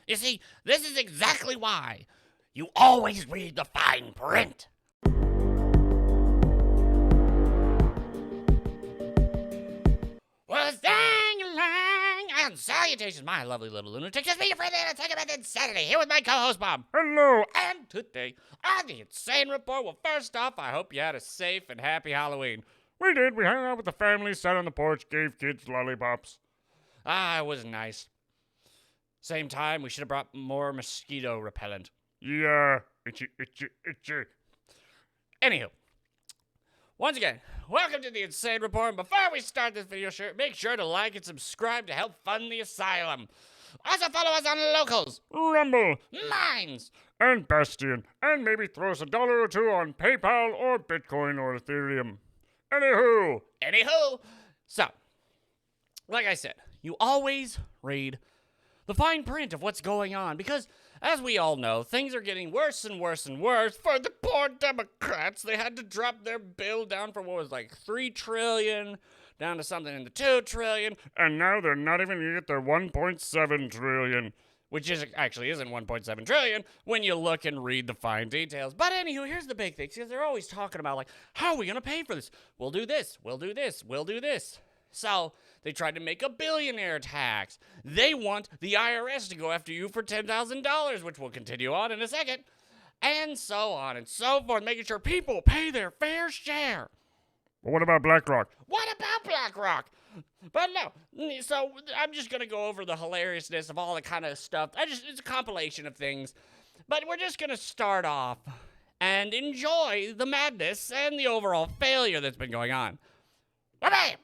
You see, this is exactly why you always read the fine print. Well, dang-a-lang, and salutations, my lovely little lunatics. It's me, your friend, and Take a Saturday, here with my co-host, Bob. Hello. And today, on the Insane Report, well, first off, I hope you had a safe and happy Halloween. We did. We hung out with the family, sat on the porch, gave kids lollipops. Ah, it was nice. Same time, we should have brought more mosquito repellent. Yeah, itchy. Anywho, once again, welcome to the Insane Report. And before we start this video, make sure to like and subscribe to help fund the asylum. Also follow us on Locals, Rumble, Minds, and Bastion, and maybe throw us $1 or $2 on PayPal or Bitcoin or Ethereum. Anywho, so, like I said, you always read the fine print of what's going on because, as we all know, things are getting worse and worse and worse for the poor Democrats. They had to drop their bill down from what was like $3 trillion down to something in the $2 trillion. And now they're not even going to get their $1.7 trillion. Which actually isn't $1.7 trillion when you look and read the fine details. But anywho, here's the big thing, because they're always talking about, like, how are we going to pay for this? We'll do this, we'll do this, we'll do this. So they tried to make a billionaire tax. They want the IRS to go after you for $10,000, which we'll continue on in a second. And so on and so forth, making sure people pay their fair share. But what about Blackrock? What about Blackrock? But no, so I'm just going to go over the hilariousness of all the kind of stuff. It's a compilation of things. But we're just going to start off and enjoy the madness and the overall failure that's been going on. Bye-bye!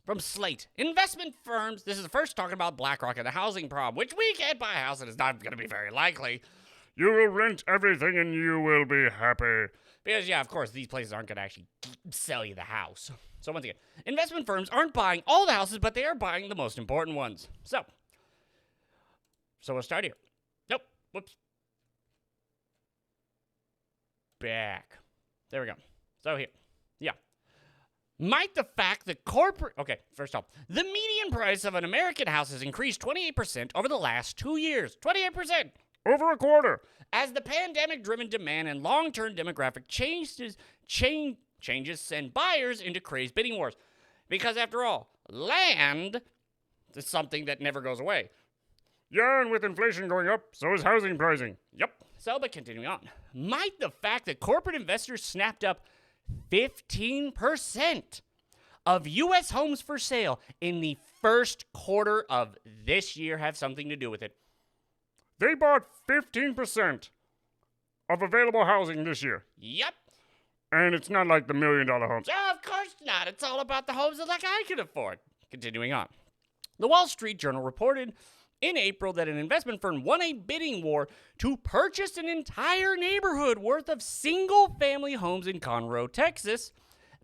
From Slate, investment firms, this is the first talking about Blackrock and the housing problem, which we can't buy a house and it's not going to be very likely. You will rent everything and you will be happy. Because, yeah, of course, these places aren't going to actually sell you the house. So, once again, investment firms aren't buying all the houses, but they are buying the most important ones. So we'll start here. Nope. Whoops. Back. There we go. So, here. Yeah. Might the fact that Okay, first off, the median price of an American house has increased 28% over the last 2 years. 28%! Over a quarter. As the pandemic-driven demand and long-term demographic changes send buyers into crazed bidding wars. Because after all, land is something that never goes away. Yeah, and with inflation going up, so is housing pricing. Yep. So, but continuing on. Might the fact that corporate investors snapped up 15% of U.S. homes for sale in the first quarter of this year have something to do with it? They bought 15% of available housing this year. Yep. And it's not like the $1 million homes. Of course not. It's all about the homes that like I can afford. Continuing on. The Wall Street Journal reported in April that an investment firm won a bidding war to purchase an entire neighborhood worth of single-family homes in Conroe, Texas,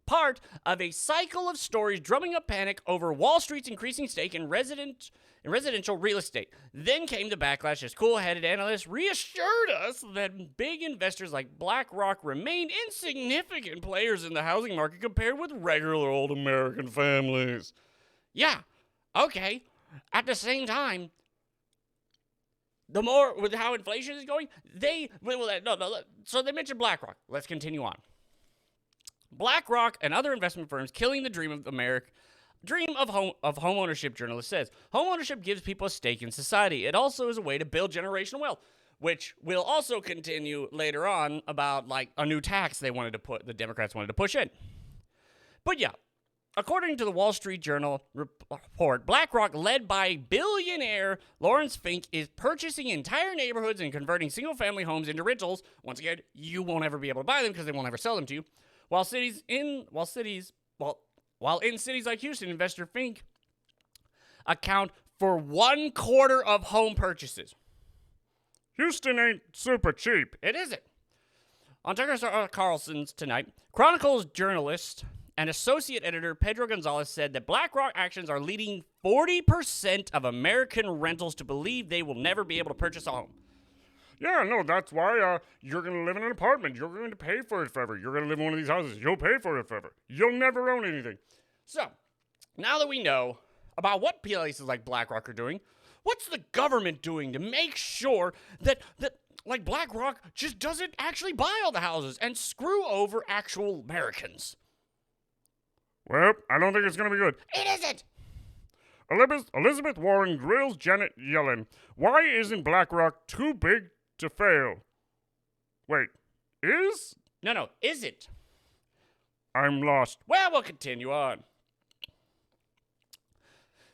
part of a cycle of stories drumming up panic over Wall Street's increasing stake in residential real estate. Then came the backlash as cool-headed analysts reassured us that big investors like BlackRock remain insignificant players in the housing market compared with regular old American families. Yeah, okay. At the same time, the more with how inflation is going, so they mentioned BlackRock. Let's continue on. BlackRock and other investment firms killing the dream of home ownership, journalist says. Home ownership gives people a stake in society. It also is a way to build generational wealth, which will also continue later on about like a new tax the Democrats wanted to push in. But yeah, according to the Wall Street Journal report, BlackRock, led by billionaire Lawrence Fink, is purchasing entire neighborhoods and converting single-family homes into rentals. Once again, you won't ever be able to buy them because they won't ever sell them to you. While in cities like Houston, investor Fink account for 1/4 of home purchases. Houston ain't super cheap. It isn't. On Tucker Carlson's Tonight, Chronicles journalist and associate editor Pedro Gonzalez said that BlackRock actions are leading 40% of American rentals to believe they will never be able to purchase a home. Yeah, no, that's why you're going to live in an apartment. You're going to pay for it forever. You're going to live in one of these houses. You'll pay for it forever. You'll never own anything. So, now that we know about what places like BlackRock are doing, What's the government doing to make sure that like BlackRock just doesn't actually buy all the houses and screw over actual Americans? Well, I don't think it's going to be good. It isn't. Elizabeth Warren grills Janet Yellen. Why isn't BlackRock too big to fail? Wait, is? No, isn't. I'm lost. Well, we'll continue on.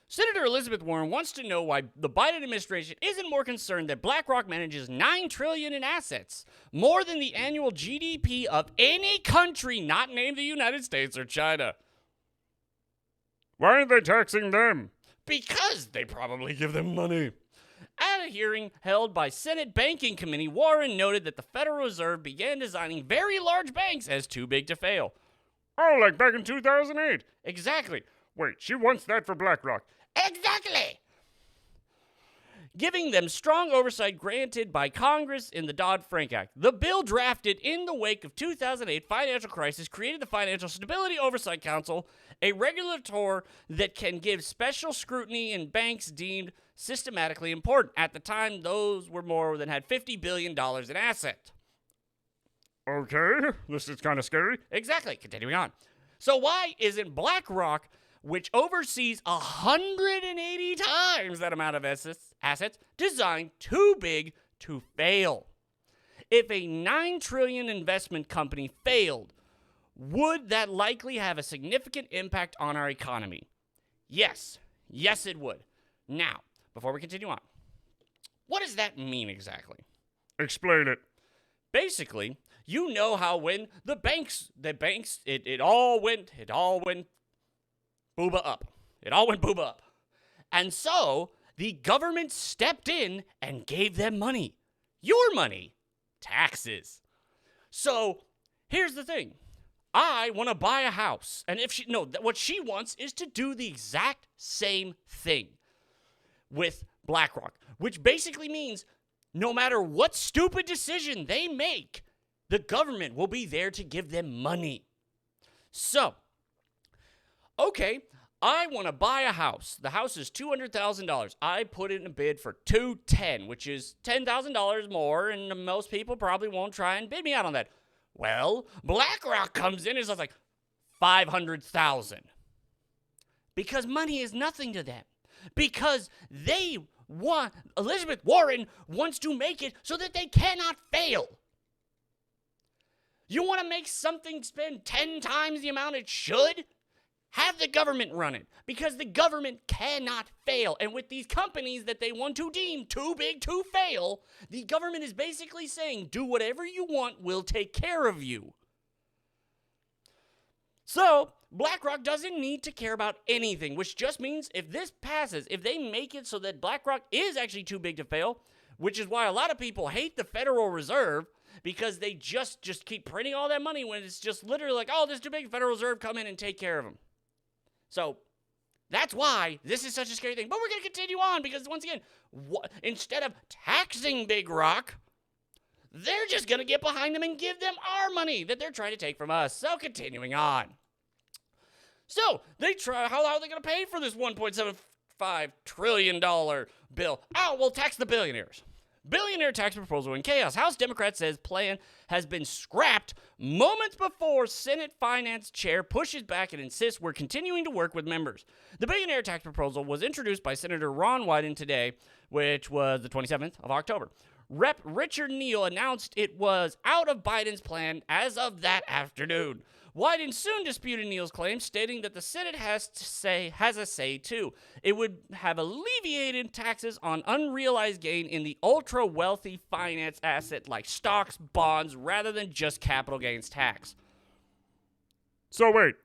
Senator Elizabeth Warren wants to know why the Biden administration isn't more concerned that BlackRock manages $9 trillion in assets, more than the annual GDP of any country not named the United States or China. Why aren't they taxing them? Because they probably give them money. At a hearing held by Senate Banking Committee, Warren noted that the Federal Reserve began designing very large banks as too big to fail. Oh, like back in 2008. Exactly. Wait, she wants that for BlackRock. Exactly! Giving them strong oversight granted by Congress in the Dodd-Frank Act. The bill drafted in the wake of 2008 financial crisis created the Financial Stability Oversight Council, a regulator that can give special scrutiny in banks deemed systematically important. At the time, those were more than had $50 billion in assets. Okay, this is kind of scary. Exactly. Continuing on. So why isn't BlackRock, which oversees 180 times that amount of assets, designed too big to fail? If a $9 trillion investment company failed, would that likely have a significant impact on our economy? Yes. Yes, it would. Now, before we continue on, what does that mean exactly? Explain it. Basically, you know how when the banks, it all went booba up. It all went booba up. And so the government stepped in and gave them money. Your money. Taxes. So here's the thing. I want to buy a house. And what she wants is to do the exact same thing with BlackRock, which basically means no matter what stupid decision they make, the government will be there to give them money. So, okay, I want to buy a house. The house is $200,000. I put in a bid for $210,000, which is $10,000 more, and most people probably won't try and bid me out on that. Well, BlackRock comes in and says like $500,000. Because money is nothing to them. Because Elizabeth Warren wants to make it so that they cannot fail. You want to make something spend 10 times the amount it should? Have the government run it, because the government cannot fail. And with these companies that they want to deem too big to fail, the government is basically saying, do whatever you want, we'll take care of you. So, BlackRock doesn't need to care about anything, which just means if this passes, if they make it so that BlackRock is actually too big to fail, which is why a lot of people hate the Federal Reserve, because they just keep printing all that money when it's just literally like, oh, this is too big, Federal Reserve, come in and take care of them. So that's why this is such a scary thing. But we're going to continue on because, once again, instead of taxing Big Rock, they're just going to get behind them and give them our money that they're trying to take from us. So continuing on. So how are they going to pay for this $1.75 trillion bill? Oh, we'll tax the billionaires. Billionaire tax proposal in chaos. House Democrats says plan has been scrapped moments before Senate Finance Chair pushes back and insists we're continuing to work with members. The billionaire tax proposal was introduced by Senator Ron Wyden today, which was the 27th of October. Rep. Richard Neal announced it was out of Biden's plan as of that afternoon. Wyden soon disputed Neal's claim, stating that the Senate has a say too. It would have alleviated taxes on unrealized gain in the ultra-wealthy finance asset like stocks, bonds, rather than just capital gains tax. So wait,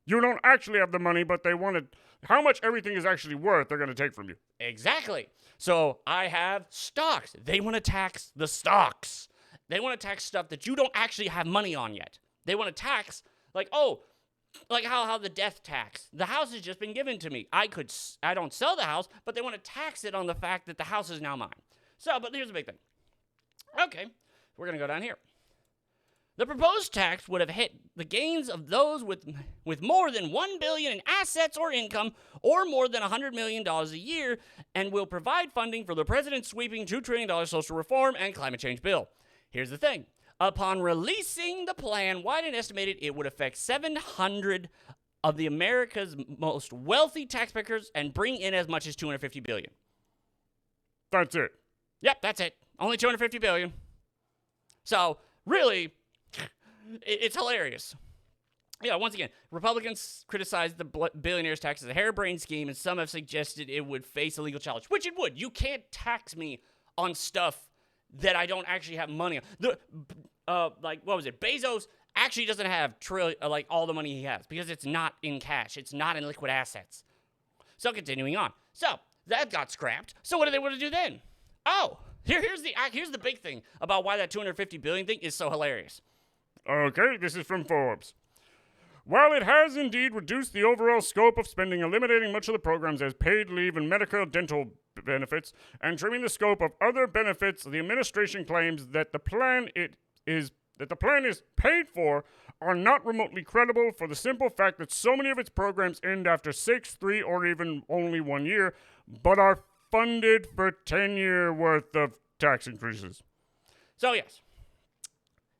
you don't actually have the money, but they wanted how much everything is actually worth they're going to take from you. Exactly. So I have stocks. They want to tax the stocks. They want to tax stuff that you don't actually have money on yet. They want to tax, like how the death tax. The house has just been given to me. I don't sell the house, but they want to tax it on the fact that the house is now mine. So, but here's the big thing. Okay, we're going to go down here. The proposed tax would have hit the gains of those with more than $1 billion in assets or income, or more than $100 million a year, and will provide funding for the president's sweeping $2 trillion social reform and climate change bill. Here's the thing. Upon releasing the plan, Wyden estimated it would affect 700 of the America's most wealthy taxpayers and bring in as much as $250 billion. That's it. Yep, that's it. Only $250 billion. So, really, it's hilarious. Yeah, once again, Republicans criticized the billionaire's tax as a harebrained scheme, and some have suggested it would face a legal challenge, which it would. You can't tax me on stuff that I don't actually have money on. What was it? Bezos actually doesn't have all the money he has because it's not in cash. It's not in liquid assets. So, continuing on. So, that got scrapped. So, what do they want to do then? Oh, here's the big thing about why that $250 billion thing is so hilarious. Okay, this is from Forbes. While it has indeed reduced the overall scope of spending, eliminating much of the programs as paid leave and medical dental benefits, and trimming the scope of other benefits, the administration claims that the plan is paid for are not remotely credible for the simple fact that so many of its programs end after 6, 3, or even only 1 year, but are funded for 10-year worth of tax increases. So yes,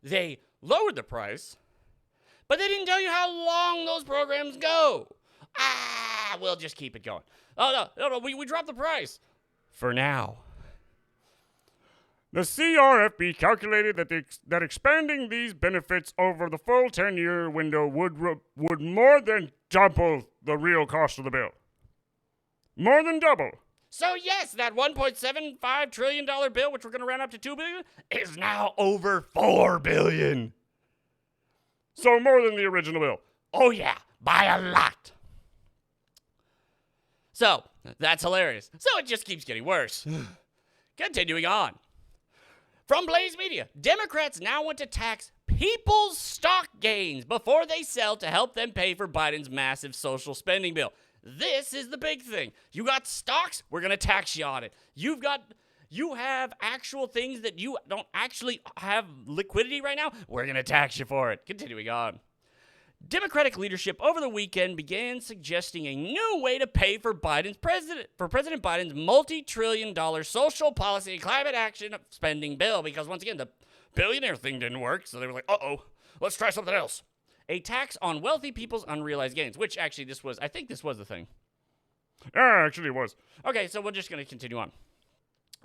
they lowered the price, but they didn't tell you how long those programs go. We'll just keep it going. Oh, no, we dropped the price. For now. The CRFB calculated that expanding these benefits over the full 10-year window would more than double the real cost of the bill. More than double. So yes, that $1.75 trillion bill, which we're going to round up to $2 billion, is now over $4 billion. So more than the original bill. Oh yeah, by a lot. So, that's hilarious. So it just keeps getting worse. Continuing on. From Blaze Media, Democrats now want to tax people's stock gains before they sell to help them pay for Biden's massive social spending bill. This is the big thing. You got stocks, we're going to tax you on it. You have actual things that you don't actually have liquidity right now, we're going to tax you for it. Continuing on. Democratic leadership over the weekend began suggesting a new way to pay for President Biden's multi-trillion-dollar social policy and climate action spending bill, because once again, the billionaire thing didn't work, so they were like, let's try something else. A tax on wealthy people's unrealized gains, which actually I think this was the thing. Yeah, actually it was. Okay, so we're just going to continue on.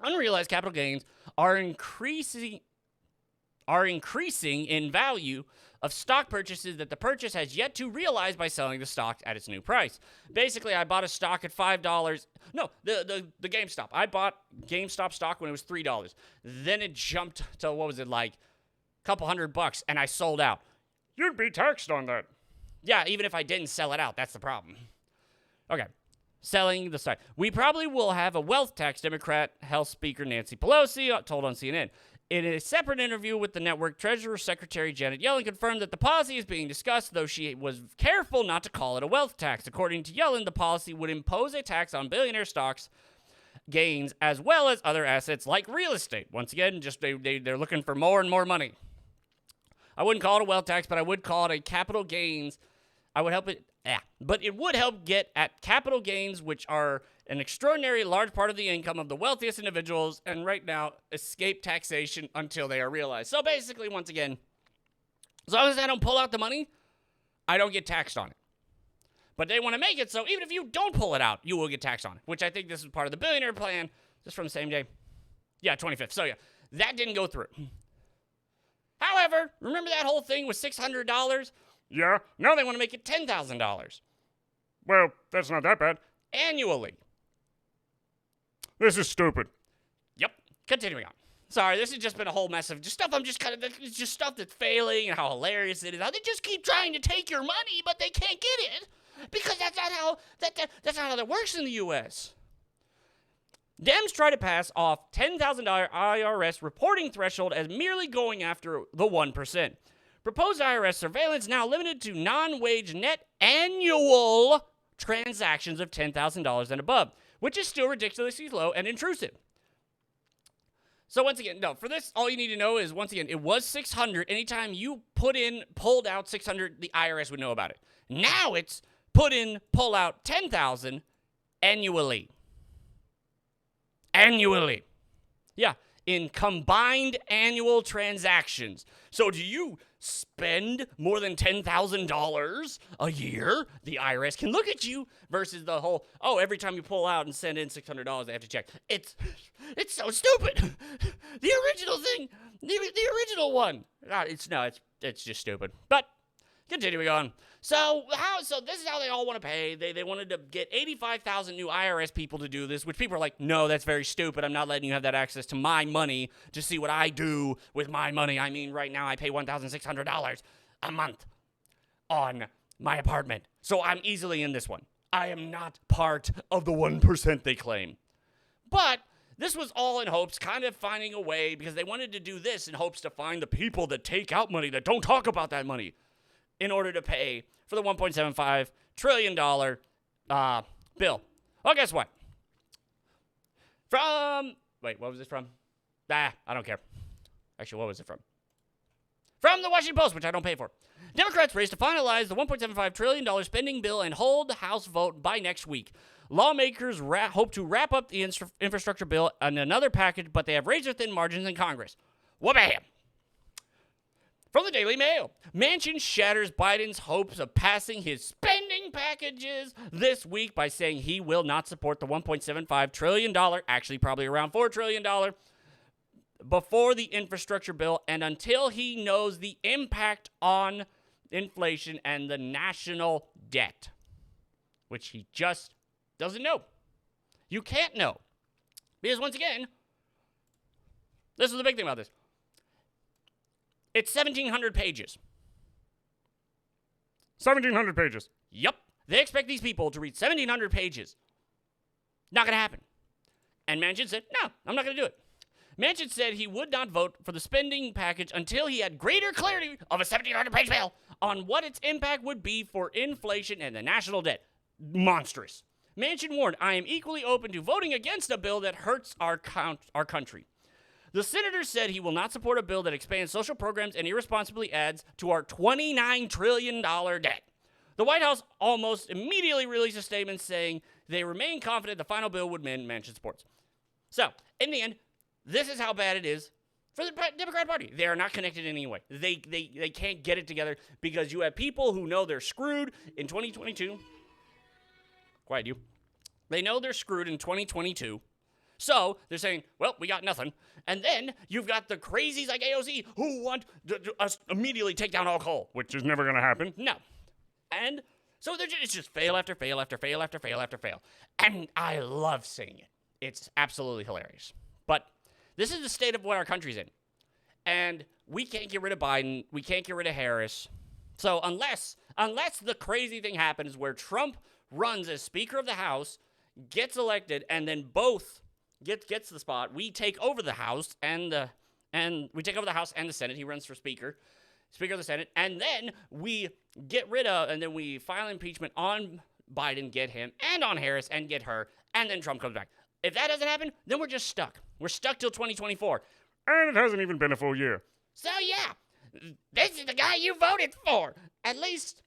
Unrealized capital gains are increasing in value of stock purchases that the purchase has yet to realize by selling the stock at its new price. Basically, I bought a stock at $5. No, the GameStop. I bought GameStop stock when it was $3. Then it jumped to, a couple $100, and I sold out. You'd be taxed on that. Yeah, even if I didn't sell it out, that's the problem. Okay, selling the stock. We probably will have a wealth tax, Democrat Health Speaker Nancy Pelosi told on CNN. In a separate interview with the network, Treasurer Secretary Janet Yellen confirmed that the policy is being discussed, though she was careful not to call it a wealth tax. According to Yellen, the policy would impose a tax on billionaire stocks gains as well as other assets like real estate. Once again, just they're looking for more and more money. I wouldn't call it a wealth tax, but I would call it a capital gains. I would help it, but it would help get at capital gains, which are an extraordinary large part of the income of the wealthiest individuals, and right now, escape taxation until they are realized. So basically, once again, as long as I don't pull out the money, I don't get taxed on it. But they want to make it so even if you don't pull it out, you will get taxed on it, which I think this is part of the billionaire plan, just from the same day. Yeah, 25th. So yeah, that didn't go through. However, remember that whole thing was $600? Yeah. Now they want to make it $10,000. Well, that's not that bad. Annually. This is stupid. Yep. Continuing on. Sorry, this has just been a whole mess of just stuff it's just stuff that's failing and how hilarious it is. How they just keep trying to take your money, but they can't get it because that's not how that works in the U.S. Dems try to pass off $10,000 IRS reporting threshold as merely going after the 1%. Proposed IRS surveillance now limited to non-wage net annual transactions of $10,000 and above, which is still ridiculously low and intrusive. So once again, no, for this, all you need to know is, once again, it was 600. Anytime you pulled out 600, the IRS would know about it. Now it's pull out 10,000 annually. Annually. Yeah, in combined annual transactions. So do you spend more than $10,000 a year? The IRS can look at you versus the whole, every time you pull out and send in $600, they have to check. It's so stupid. The original thing, the original one. It's just stupid. But continuing on. So this is how they all want to pay. They wanted to get 85,000 new IRS people to do this, which people are like, no, that's very stupid. I'm not letting you have that access to my money to see what I do with my money. I mean, right now I pay $1,600 a month on my apartment. So I'm easily in this one. I am not part of the 1% they claim. But this was all in hopes, kind of finding a way, because they wanted to do this in hopes to find the people that take out money, that don't talk about that money, in order to pay for the $1.75 trillion bill. Well, guess what? What was this from? I don't care. Actually, what was it from? From the Washington Post, which I don't pay for. Democrats race to finalize the $1.75 trillion spending bill and hold the House vote by next week. Lawmakers hope to wrap up the infrastructure bill and another package, but they have razor-thin margins in Congress. Wha-bam! From the Daily Mail, Manchin shatters Biden's hopes of passing his spending packages this week by saying he will not support the $1.75 trillion, actually probably around $4 trillion, before the infrastructure bill and until he knows the impact on inflation and the national debt, which he just doesn't know. You can't know. Because once again, this is the big thing about this. It's 1,700 pages. 1,700 pages. Yep. They expect these people to read 1,700 pages. Not going to happen. And Manchin said, no, I'm not going to do it. Manchin said he would not vote for the spending package until he had greater clarity of a 1,700-page bill on what its impact would be for inflation and the national debt. Monstrous. Manchin warned, I am equally open to voting against a bill that hurts our country. The senator said he will not support a bill that expands social programs and irresponsibly adds to our $29 trillion debt. The White House almost immediately released a statement saying they remain confident the final bill would win Manchin supports. So, in the end, this is how bad it is for the Democrat Party. They are not connected in any way. They can't get it together because you have people who know they're screwed in 2022. Quiet you. They know they're screwed in 2022. So they're saying, well, we got nothing. And then you've got the crazies like AOC who want us immediately take down all coal. Which is never going to happen. No. And so it's just fail after fail after fail after fail after fail. And I love seeing it. It's absolutely hilarious. But this is the state of what our country's in. And we can't get rid of Biden. We can't get rid of Harris. So unless the crazy thing happens where Trump runs as Speaker of the House, gets elected, and then both gets the spot, we take over the House and we take over the House and the Senate. He runs for Speaker of the Senate, and then we and then we file impeachment on Biden, get him, and on Harris, and get her, and then Trump comes back. If that doesn't happen, then we're just stuck. We're stuck till 2024. And it hasn't even been a full year. So yeah, this is the guy you voted for. At least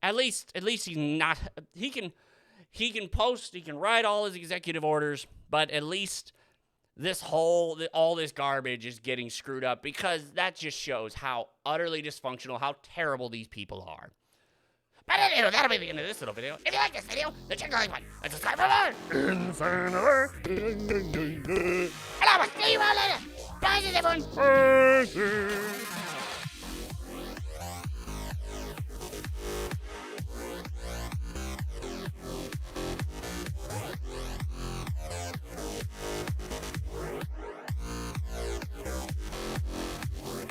he's not. He can post. He can write all his executive orders. But at least all this garbage is getting screwed up because that just shows how utterly dysfunctional, how terrible these people are. But anyway, that'll be the end of this little video. If you like this video, then check the like button and subscribe for more. Insanity. And I will see you all later. Bye, everyone. Bye.